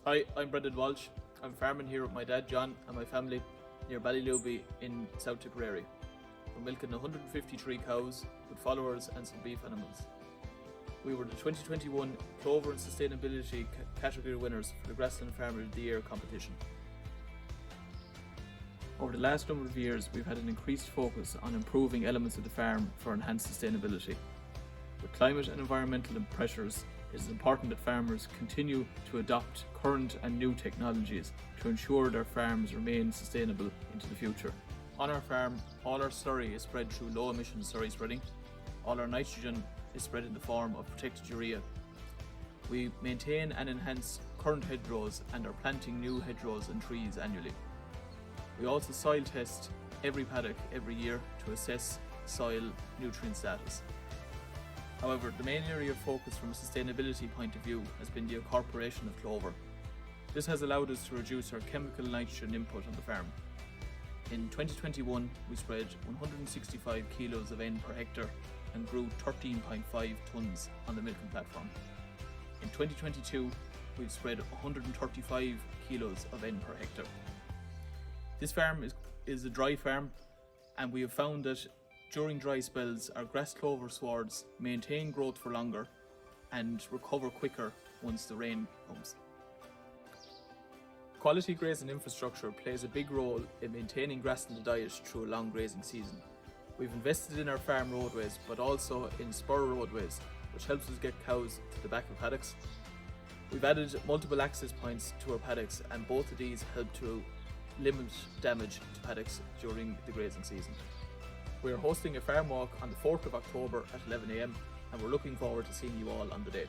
Hi, I'm Brendan Walsh. I'm farming here with my dad John and my family near Ballylooby in South Tipperary. We're milking 153 cows with followers and some beef animals. We were the 2021 Clover Sustainability category winners for the Grassland Farmer of the Year competition. Over the last number of years, we've had an increased focus on improving elements of the farm for enhanced sustainability. With climate and environmental pressures, it is important that farmers continue to adopt current and new technologies to ensure their farms remain sustainable into the future. On our farm, all our slurry is spread through low emissions slurry spreading. All our nitrogen is spread in the form of protected urea. We maintain and enhance current hedgerows and are planting new hedgerows and trees annually. We also soil test every paddock every year to assess soil nutrient status. However, the main area of focus from a sustainability point of view has been the incorporation of clover. This has allowed us to reduce our chemical nitrogen input on the farm. In 2021, we spread 165 kilos of N per hectare and grew 13.5 tonnes on the milking platform. In 2022, we've spread 135 kilos of N per hectare. This farm is a dry farm, and we have found that during dry spells, our grass clover swards maintain growth for longer and recover quicker once the rain comes. Quality grazing infrastructure plays a big role in maintaining grassland diet through a long grazing season. We've invested in our farm roadways, but also in spur roadways, which helps us get cows to the back of paddocks. We've added multiple access points to our paddocks, and both of these help to limit damage to paddocks during the grazing season. We are hosting a farm walk on the 4th of October at 11 AM, and we're looking forward to seeing you all on the day.